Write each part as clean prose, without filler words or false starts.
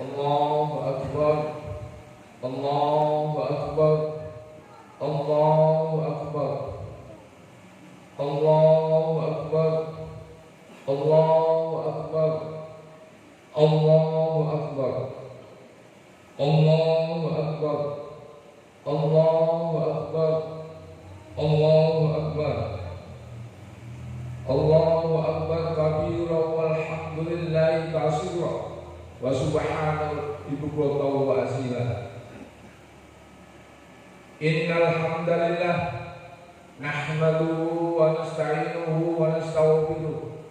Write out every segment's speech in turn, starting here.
Allahu Akbar, Allahu Akbar, Allahu Akbar, Allahu Akbar, Allahu Akbar, Allahu Akbar, Allahu Akbar, Allahu Akbar, Allahu Akbar, Allahu Akbar kabira walhamdulillahi katsira wa subhanallahi bukratan wa asila. Innal hamdalillah nahmaduhu wa nasta'inuhu wa nastaghfiruh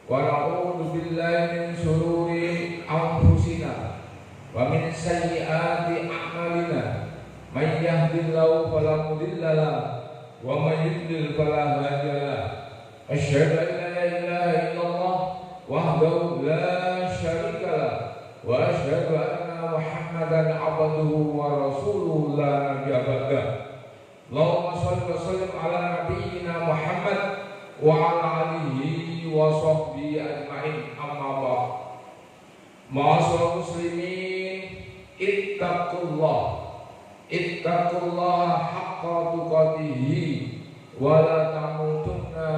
wa na'udzu billahi min shururi anfusina wa min sayyiati a'malina. May yahdihillahu fala mudilla lahu wa may yudlil fala hadiya lahu. Asyhadu an la ilaha illallah wahdahu la syarika lahu wa asyhadu anna Muhammadan abduhu wa rasuluhu la nabiyya ba'dah. Allahumma shalli wa sallim ala nabiyyina Muhammad wa ala alihi wa sahbihi ajma'in. Amma ba'd. Ma'asyiral muslimin, ittaqullah haqqa tuqatih wa la tamutunna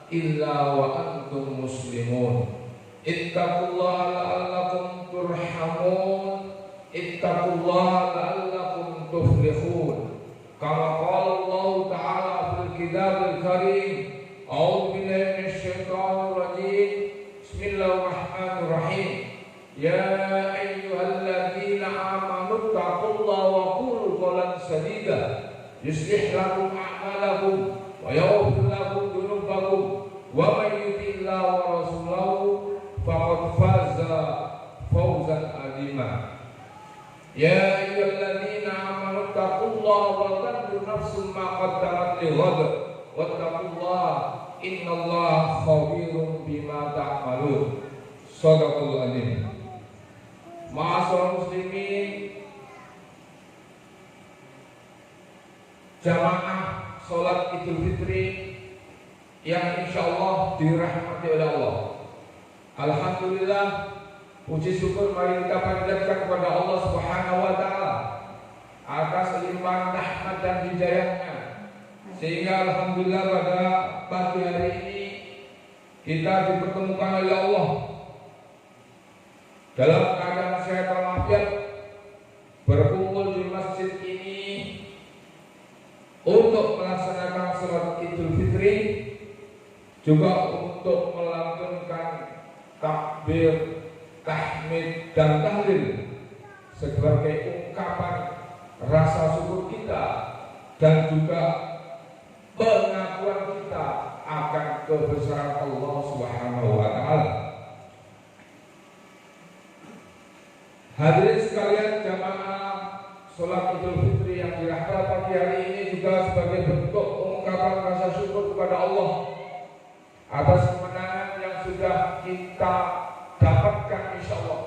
illa wa antum muslimun. Ittaqullaha la'allakum turhamun, ittaqullaha la'allakum tuflihun. Kama qala Allah Ta'ala fil kitabil karim, a'udzu billahi minasy syaithanir rajim. Bismillahirrahmanirrahim. Ya ayyuhalladzina amanu taqullaha wa qulu qawlan sadida yuslih lakum a'malakum wa yaghfir lakum dhunubakum wa may yuti'illah wa rasulahu faqad faza fawzan 'azima. Ya ayyuhalladzina amanu taqullaha wa tanzur nafsum ma qaddamat lighad wattaqullaha innallaha khabirum bima ta'malun. Shadaqul adzim. Ma'asyiral muslimin, jamaah salat Idul Fitri yang insyaallah dirahmati oleh Allah. Alhamdulillah, puji syukur mari kita panjatkan kepada Allah Subhanahu wa taala atas limpahan rahmat dan hidayahnya, sehingga alhamdulillah pada pagi hari ini kita dipertemukan oleh Allah dalam keadaan sehat walafiat, berkumpul di masjid ini untuk melaksanakan salat Idul Fitri, juga untuk melantunkan takbir, tahmid dan tahlil sebagai ungkapan rasa syukur kita dan juga pengakuan kita akan kebesaran Allah Subhanahu wa taala. Hadirin sekalian, jamaah salat Idul Fitri yang dirahmati pagi hari ini juga sebagai bentuk ungkapan rasa syukur kepada Allah atas kemenangan yang sudah kita dapatkan insyaallah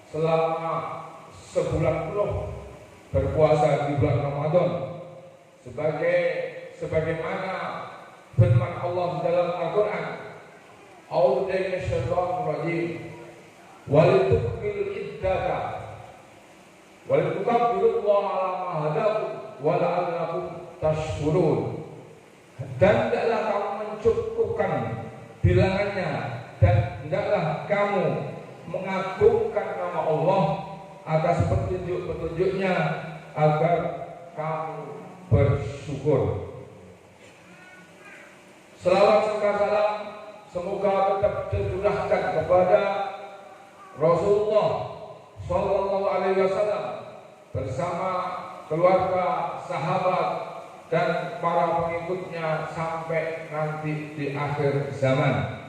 selama sebulan penuh berpuasa di bulan Ramadan, sebagaimana firman Allah dalam Al-Qur'an, a'udzu billahi minasyaitonir rajim, walitukmil iddata walitukabbirullaha ala ma hadakum wa la'allakum tashkurun. Dan hendaklah kamu mencukupkan bilangannya, dan hendaklah kamu mengagungkan nama Allah atas petunjuk-petunjuknya agar kamu bersyukur. Selawat serta salam semoga tetap tercurahkan kepada Rasulullah Sallallahu Alaihi Wasallam bersama keluarga, sahabat dan para pengikutnya sampai nanti di akhir zaman.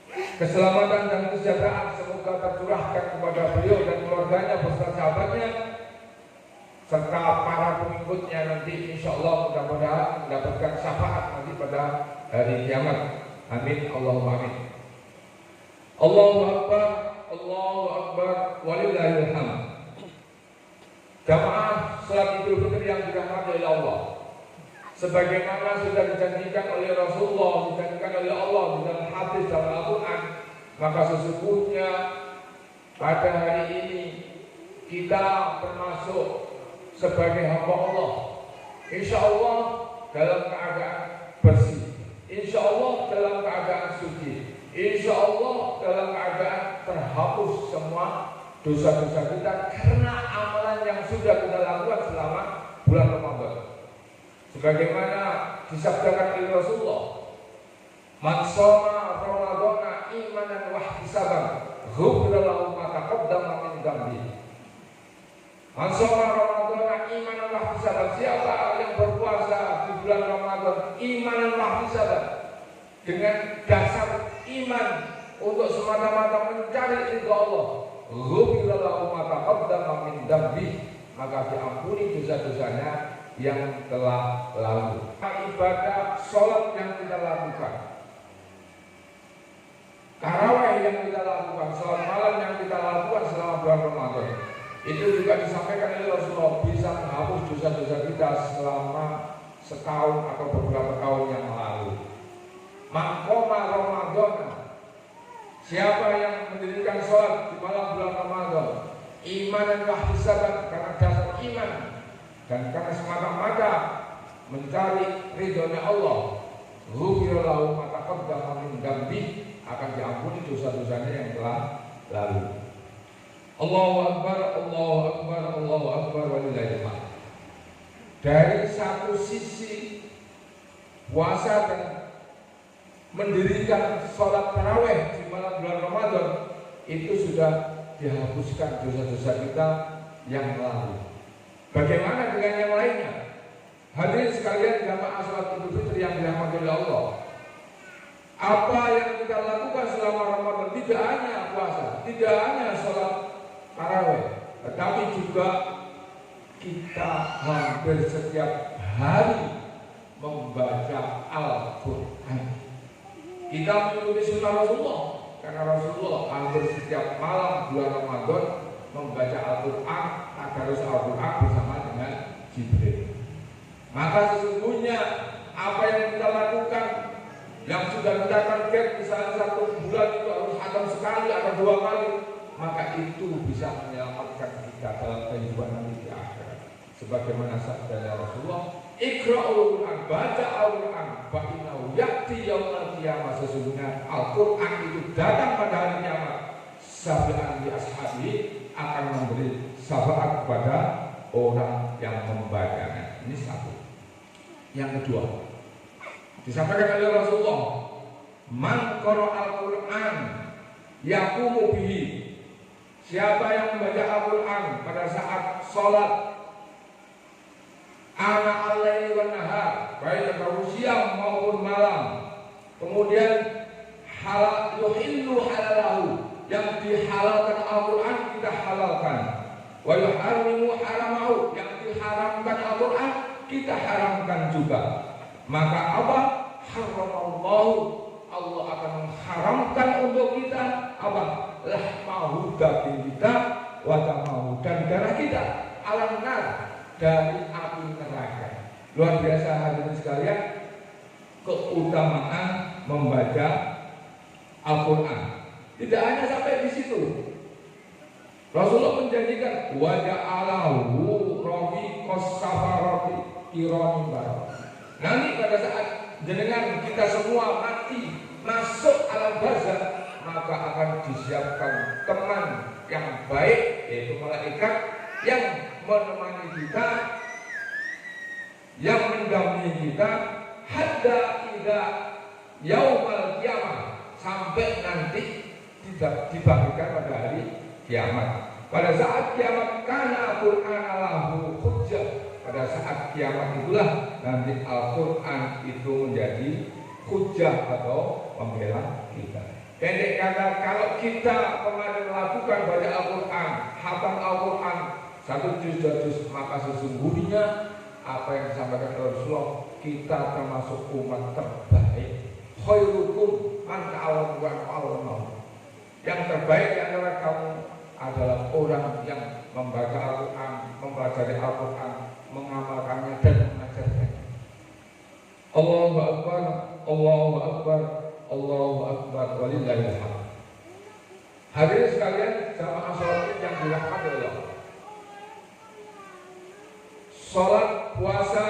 Keselamatan dan kesejahteraan semoga tercurahkan kepada beliau dan keluarganya beserta sahabatnya serta para pengikutnya nanti insyaallah mudah-mudahan mendapatkan syafaat nanti pada hari kiamat. Amin Allahumma amin. Allahu Akbar, Allahu Akbar, walillahil hamd. Jamaah salat Idul Fitri yang dirahmati oleh Allah, sebagaimana sudah dijanjikan oleh Rasulullah, dijanjikan oleh Allah di dalam hadis dalam Al-Quran, maka sesungguhnya pada hari ini kita termasuk sebagai hamba Allah, insya Allah dalam keadaan bersih, insya Allah dalam keadaan suci, insya Allah dalam keadaan terhapus semua dosa-dosa kita karena amalan yang sudah kita lakukan selama bulan Ramadan. Sebagaimana disabdakan oleh Rasulullah, man shoma ramadhana imanan wa ihtisaban ghufira lahu ma taqaddama min dhanbi. Man shoma ramadhana imanan wa ihtisaban, siapa yang berpuasa di bulan Ramadan imanan wa ihtisaban dengan dasar iman untuk semata-mata mencari ridha Allah, ghufira lahu ma taqaddama min dhanbi, maka diampuni dosa-dosanya yang telah lalu. Ibadah sholat yang kita lakukan, tarawih yang kita lakukan, sholat malam yang kita lakukan selama bulan Ramadan, itu juga disampaikan oleh Rasulullah bisa menghapus dosa-dosa kita selama setahun atau beberapa tahun yang lalu. Man qoma Ramadan, siapa yang mendirikan sholat di malam bulan Ramadan, imanan wa ihtisaban, karena dasar iman dan karena semata-mata mencari ridhonya Allah, ghufira lahu ma taqaddama min dhanbi, akan diampuni dosa-dosanya yang telah lalu. Allahu akbar, Allahu akbar, Allahu akbar, walillahil hamd. Dari satu sisi puasa dan mendirikan sholat tarawih di malam bulan Ramadan itu sudah dihapuskan dosa-dosa kita yang lalu. Bagaimana dengan yang lainnya? Hadirin sekalian jamaah salat Idul Fitri yang dirahmati oleh Allah, apa yang kita lakukan selama Ramadan tidak hanya puasa, tidak hanya sholat tarawih, tetapi juga kita hampir setiap hari membaca Al-Quran. Kita mengikuti sunnah Rasulullah, karena Rasulullah hampir setiap malam bulan Ramadan membaca Al-Quran, tadarus Al-Quran bersama dengan Jibril. Maka sesungguhnya apa yang kita lakukan, yang sudah kita target misalnya satu bulan itu harus hatam sekali atau 2 kali, maka itu bisa menyelamatkan kita dalam kehidupan nanti di akhirat. Sebagaimana sabda Rasulullah, Iqra'ul Quran, baca Al-Quran, fa innahu ya'ti yaumil qiyamah, sesungguhnya Al-Quran itu datang pada hari kiamat, sabi'an li ashabi, akan memberi syafaat kepada orang yang membacanya. Ini satu. Yang kedua, disampaikan oleh Rasulullah, man qara'al Quran yaqumu bihi, siapa yang membaca Al-Quran pada saat sholat ana al-laili wan nahar, baik pada siang maupun malam, kemudian halal yuhillu halalahu, yang dihalalkan Al-Quran kita halalkan, wa yuharrimu haramahu, yang diharamkan Al-Quran kita haramkan juga. Maka apa? Haramallahu, Allah akan mengharamkan untuk kita apa? Lahmahu, daging kita, wadamahu, dan darah kita, alam-nar, dari api neraka. Luar biasa hadirin sekalian, keutamaan membaca Al-Quran. Tidak hanya sampai di situ, Rasulullah menjanjikan waja'alahu rafiqas safarati kiramin barok. Nanti pada saat jenengan kita semua mati masuk alam barzakh, maka akan disiapkan teman yang baik, yaitu malaikat yang menemani kita, yang mendampingi kita hatta ida yaumal qiyamah, sampai nanti tidak dibangkitkan pada hari kiamat. Pada saat kiamat kana Qur'an lahu hujjah, pada saat kiamat itulah nanti Al-Quran itu menjadi hujjah atau pembela kita. Pendek kata, kalau kita kemarin melakukan baca Al-Quran, hafal Al-Quran 1 juz 2 juz, maka sesungguhnya apa yang disampaikan Rasulullah, kita termasuk umat terbaik. Khairukum man ta'allama Al-Quran, yang terbaik di antara kamu adalah orang yang membaca Al-Quran, mempelajari Al-Quran, mengamalkannya dan mengajarkannya. Allahu Akbar, Allahu Akbar, Allahu Akbar, walillahil hamd. Hadirin sekalian, jamaah sholat yang dirahmati Allah. Sholat, puasa,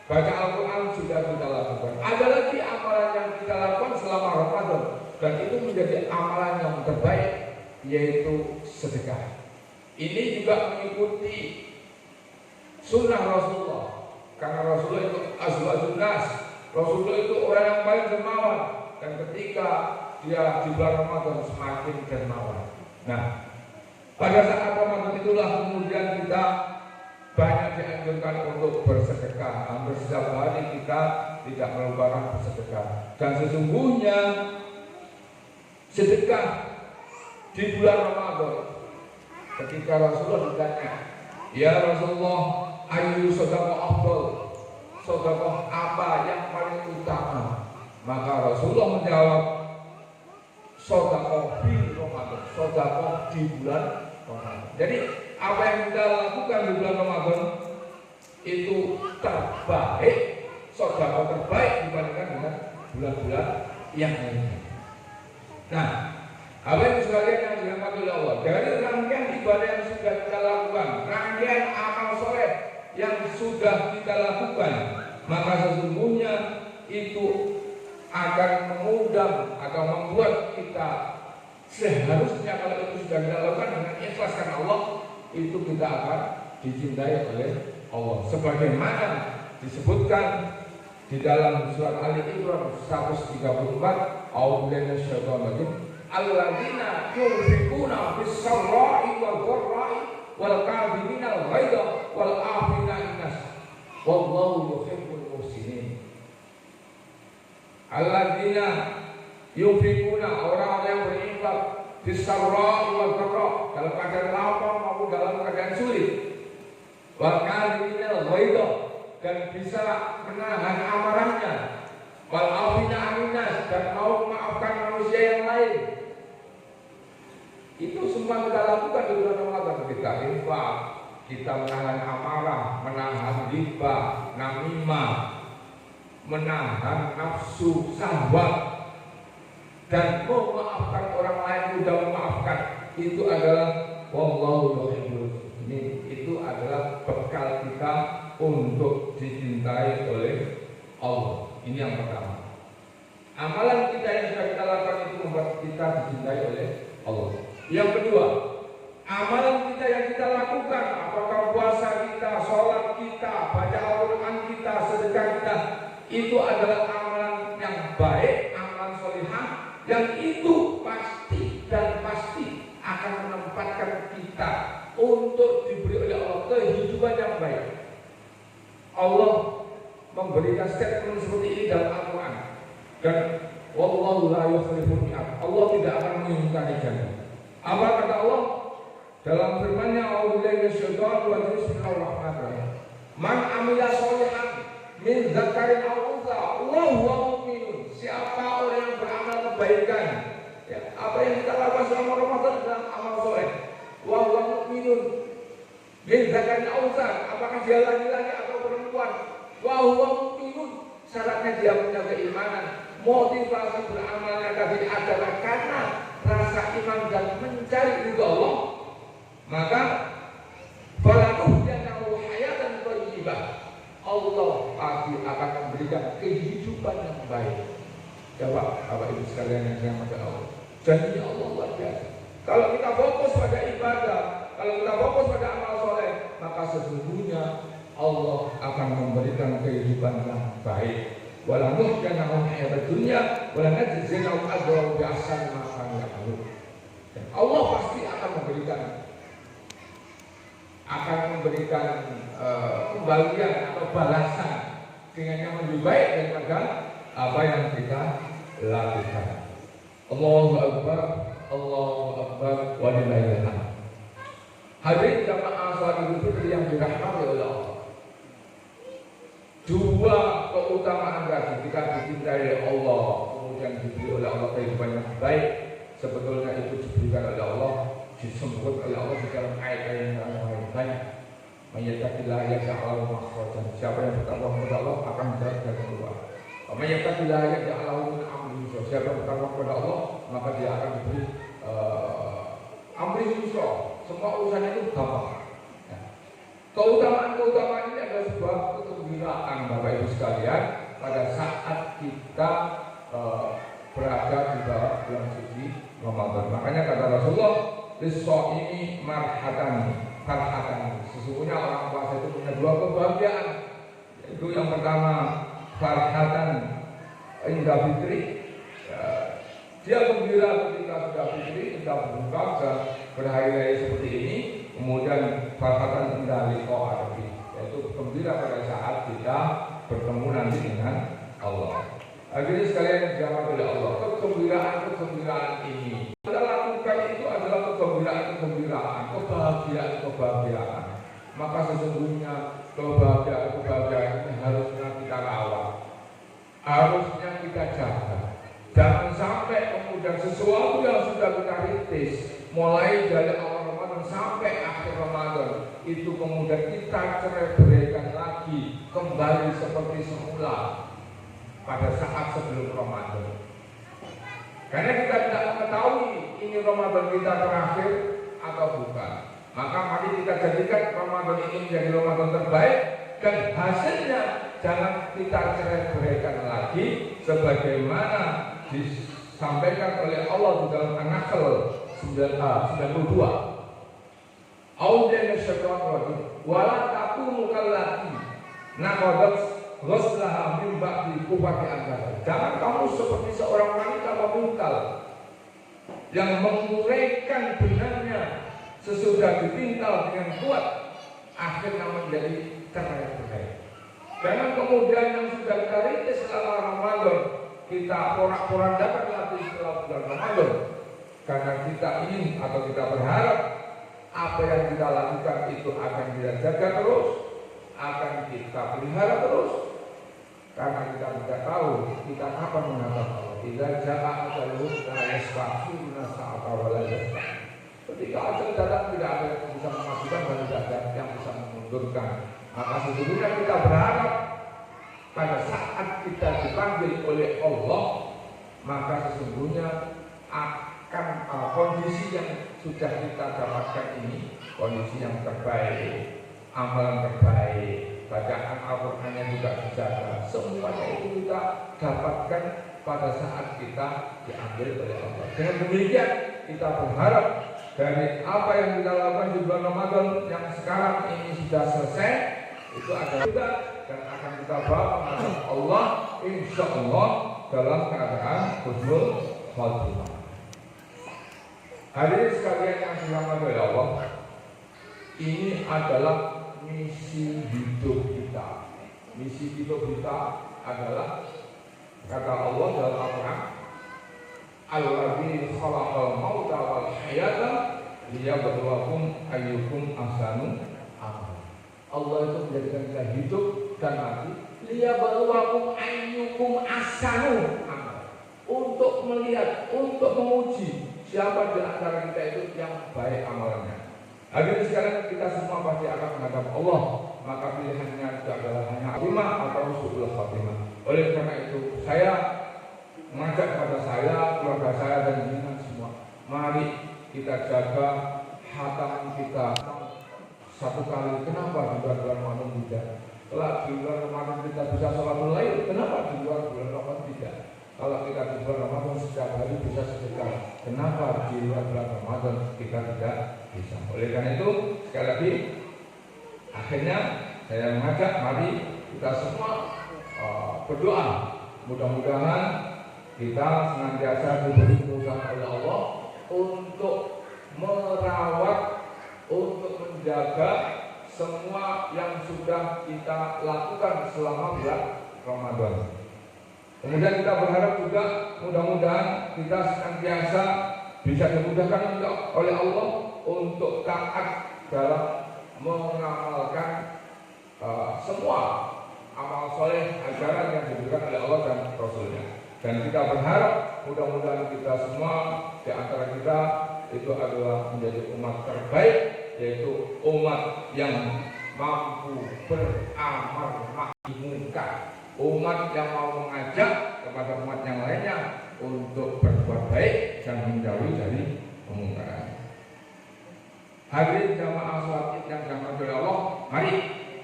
baca Al-Quran sudah kita lakukan. Ada lagi amalan yang kita lakukan selama Ramadan, dan itu menjadi amalan yang terbaik, yaitu sedekah. Ini juga mengikuti sunnah Rasulullah, karena Rasulullah itu azwajun nas. Rasulullah itu orang yang paling dermawan, dan ketika dia di bulan Ramadan semakin dermawan. Nah, pada saat Ramadan itulah kemudian kita banyak dianjurkan untuk bersedekah. Hampir setiap hari kita tidak melupakan bersedekah. Dan sesungguhnya sedekah di bulan Ramadan, ketika Rasulullah ditanya, ya Rasulullah, ayu sedekah afdal, sedekah apa yang paling utama? Maka Rasulullah menjawab, sedekah di Ramadan, sedekah di bulan Ramadan. Jadi apa yang kita lakukan di bulan Ramadan itu terbaik, sedekah terbaik dibandingkan dengan bulan-bulan yang lainnya. Nah, apa yang sekalian yang dirahmati oleh Allah, dari rangkaian ibadah yang sudah kita lakukan, rangkaian amal soleh yang sudah kita lakukan, maka sesungguhnya itu akan mengundang atau membuat kita seharusnya, kalau itu sudah kita lakukan dengan ikhlas karena Allah, itu kita akan dicintai oleh Allah. Sebagaimana disebutkan di dalam surat Ali Imran 134, A'udzubillahi minasyaitonir rajim, alladzina yunfiquna fis-sarra'i wad-dharra'i wal kadhiminal ghaidha wal 'afina 'anil nas wallahu yuhibbul muhsinin. Alladzina yunfiquna, orang-orang yang berinfak, fis-sarra'i wad-dharra, dalam keadaan lapang maupun dalam keadaan sulit, wal kadhiminal ghaidha, dan bisa menahan amarahnya, wal 'afina 'anil nas, dan mau memaafkan manusia yang lain. Itu semua kita lakukan di bulan Ramadan. Kita infak, kita menahan amarah, menahan riba, namimah, menahan nafsu syahwat, dan memaafkan orang lain, sudah memaafkan. Itu adalah wallahu yuhibbul muhsinin. Itu adalah bekal kita untuk dicintai oleh Allah. Ini yang pertama. Amalan kita yang sudah kita lakukan itu membuat kita dicintai oleh Allah. Yang kedua, amalan kita yang kita lakukan, apakah puasa kita, sholat kita, baca Al-Quran kita, sedekah kita, itu adalah amalan yang baik, amalan solihah, yang itu pasti dan pasti akan menempatkan kita untuk diberi oleh Allah kehidupan yang baik. Allah memberikan statement seperti ini dalam Al-Quran, dan wallahu la yukhliful mi'ad, Allah tidak akan mengingkari janji. Apa kata Allah dalam firman-Nya, a'udzubillahi minasyaitonir rajim, bismillahirrahmanirrahim, man amila sholihan min dzakarin aw untha wa huwa mu'minun, siapa orang yang beramal kebaikan, ya, apa yang kita lakukan selama Ramadan adalah amal soleh, wa huwa mu'minun, min dzakarin aw untha, apakah dia laki-laki atau perempuan, wa huwa mu'minun, syaratnya dia punya keimanan. Motivasi beramalnya tadi adalah karena rasa iman dan mencari ridho Allah, maka falanuhyiyannahu hayatan thayyibah, Allah pasti akan memberikan kehidupan yang baik. Coba Bapak Ibu sekalian yang dirahmati Allah, janjinya Allah luar biasa. Kalau kita fokus pada ibadah, kalau kita fokus pada amal soleh, maka sesungguhnya Allah akan memberikan kehidupan yang baik. Wala nuhyiyannahu hayatad dunya wala najziyannahum ajrahum bi ahsani ma kanu ya'malun. Dan Allah pasti akan memberikan kembalian atau balasan dengan yang lebih baik daripada apa yang kita lakukan. Allahu akbar, Allahu akbar, walillahil hamd. Hadirin jamaah salat Idul Fitri yang dirahmati oleh Allah, dua keutamaan tadi, kita dicintai Allah, kemudian diberi oleh Allah kehidupan yang baik, sebetulnya itu diberikan oleh Allah, disebut oleh Allah di dalam ayat-ayat yang banyak. Mayyatakillah yaj'al makhrajan, siapa yang bertakwa kepada Allah akan mendapat jalan keluar. Mayyatakillah yaj'al min amrihi, siapa yang bertakwa kepada Allah maka dia akan diberi amri yusra, semua urusan itu gampang. Ya. Keutamaan ini adalah sebuah kegembiraan Bapak Ibu sekalian pada saat kita berada di dalam bulan suci Ramadan. Makanya kata Rasulullah, "Lis-shaimi ini marhatani." Sesungguhnya orang puasa itu punya dua kebahagiaan. Yaitu yang pertama, farhatan indah fitri. Dia gembira ketika sudah fitri, sudah berbuka, sudah berhari-hari seperti ini. Kemudian farhatan indah liqa arabi, yaitu gembira pada saat kita bertemu nanti dengan Allah. Akhirnya sekalian dijawab oleh Allah, kegembiraan ini kita lakukan itu adalah kegembiraan, kebahagiaan. Maka sesungguhnya kebahagiaan ini harusnya kita rawat, harusnya kita jaga. Jangan sampai kemudian sesuatu yang sudah kita rintis mulai dari awal Ramadan sampai akhir Ramadan itu kemudian kita cerai-beraikan lagi kembali seperti semula pada saat sebelum Ramadan. Karena kita tidak mengetahui ini Ramadan kita terakhir atau bukan. Maka mari kita jadikan Ramadan ini menjadi Ramadan terbaik, dan hasilnya jangan kita cerai-beraikan lagi sebagaimana disampaikan oleh Allah di dalam An-Nahl 92. A'udzu billahi wala takunu kallati naqadat ghuslaha min ba'di quwwati angkasa. Jangan kamu seperti seorang wanita pemungkal yang menguraikan benangnya sesudah dipintal dengan kuat, akhirnya menjadi cerai-berai. Jangan kemudian yang sudah kita rintis selama Ramadan kita porak-porandakan lagi setelah bulan Ramadan, karena kita ingin atau kita berharap apa yang kita lakukan itu akan kita jaga terus, akan kita pelihara terus, karena kita tidak tahu kita kapan menghadap Allah. Idza jaa ajaluhum la yasta'khiruna sa'atan wa la yasta'khirun. Ketika ajal datang tidak ada yang bisa memajukan dan tidak ada yang bisa memundurkan. Maka sesungguhnya kita berharap pada saat kita dipanggil oleh Allah, maka sesungguhnya akan kondisi yang sudah kita dapatkan ini kondisi yang terbaik, amalan terbaik, bacaan Al-Qur'annya juga dijaga. Semuanya itu kita dapatkan pada saat kita diambil oleh Allah. Dengan demikian kita berharap dari apa yang kita lakukan di bulan Ramadan yang sekarang ini sudah selesai, itu adalah kita dan akan kita bawa menghadap Allah insya Allah dalam keadaan husnul khotimah. Hadirin sekalian yang dirahmati oleh Allah, ini adalah misi hidup kita. Misi hidup kita adalah kata Allah dalam Al-Quran, "Alladzi khalaqal mauta wal hayata liyabluwakum ayyukum ahsanu amala." Allah itu menjadikan kita hidup dan mati liyabluwakum ayyukum ahsanu amala, untuk melihat, untuk menguji siapa di antara kita itu yang baik amalannya. Hadirin sekalian, kita semua pasti akan menghadap Allah, maka pilihannya adalah hanya khotimah atau su'ul khotimah. Oleh karena itu, saya mengajak kepada saya, keluarga saya dan jenengan semua, mari kita jaga hatam kita satu kali. Kenapa di bulan Ramadan tidak? Kalau di bulan Ramadan kita bisa sholat mulai, kenapa di luar bulan Ramadan tidak? Kalau kita di bulan Ramadan setiap hari bisa sedekah, kenapa di luar bulan Ramadan kita tidak bisa? Oleh karena itu, sekali lagi, akhirnya saya mengajak mari kita semua berdoa. Mudah-mudahan kita senantiasa diberi kemudahan oleh Allah untuk merawat, untuk menjaga semua yang sudah kita lakukan selama bulan Ramadan. Kemudian kita berharap juga mudah-mudahan kita senantiasa bisa dimudahkan oleh Allah untuk taat dalam mengamalkan semua amal soleh ajaran yang diberikan oleh Allah dan Rasulnya. Dan kita berharap mudah-mudahan kita semua di antara kita itu adalah menjadi umat terbaik, yaitu umat yang mampu beramal ma'ruf munkar, umat yang mau mengajak kepada umat yang lainnya untuk berbuat baik dan menjauhi dari kemungkaran. Hadirin jamaah sholat Id yang dirahmati oleh Allah, mari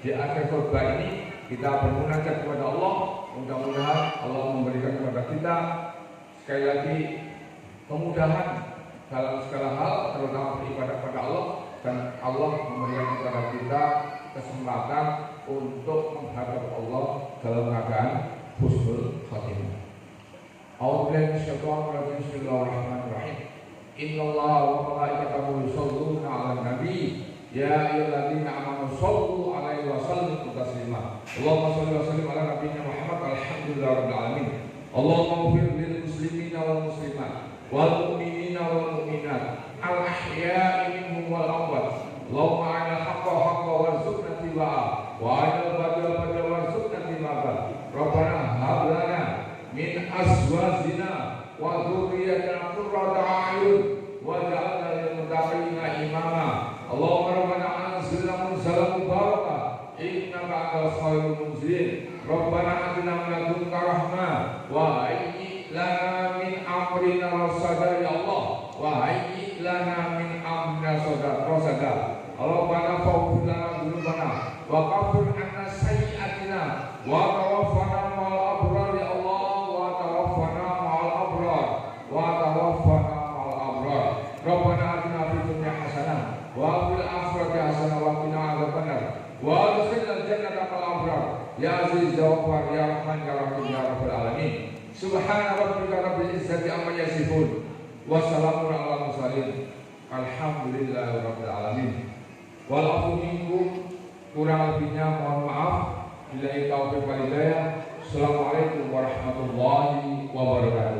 di akhir khutbah ini kita bermunajat kepada Allah. Mudah-mudahan Allah memberikan kepada kita sekali lagi kemudahan dalam segala hal, terutama beribadah kepada Allah, dan Allah memberikan kepada kita kesempatan untuk menghadap Allah dalam keadaan husnul khatimah. A'udzubillahi minasyaitonir rajim. Bismillahirrahmanirrahim. Innallaha wa malaikatahu yusholluna 'alan nabi ya ayyuhalladzina amanu shollu 'alaihi wa sallimu taslima. Allahumma shalli wa sallim ala nabiyyina Muhammad. Alhamdulillahirabbil alamin. Allahumma ighfir lil muslimina wal muslimat wal mu'minina wal mu'minat al ahya'i minhum wal amwat. Allahumma arina haqqa haqqa warzuqna tibaa wa arina batila batila warzuqna tibaa. Rabbana hab lana min azwajina wa dzurriyyatina qurrata a'yun waj'alna lil muttaqina imama. Allahumma rabbana anzilna munzalan mubarakah innaka antal khairul munzilin. Rabbana atina min ladunka rahmah wa hayyi lana min amrina rasada. Ya Allah, wa hayyi lana min amrina rasada. Rabbana faghfir lana dzunubana wa kaffir 'anna sayyi'atina wa tawaffana ma'al abrar. Ya Allah, wa tawaffana ma'al abrar, wa tawaffana ma'al abrar. Rabbana atina fid dunya hasanah wa fil akhirati hasanah wa qina adzabannar wa adkhilna jannata ma'al abrar. Ya Aziz ya Ghaffar ya Rahman ya Rahim ya Rabbal alamin. Subhana rabbika rabbil izzati amma yasifun wa salamun 'alal mursalin. Alhamdulillahi rabbil alamin. Walaupun minkum, kurang lebihnya mohon maaf. Billahi taufiq wal hidayah. Assalamualaikum warahmatullahi wabarakatuh.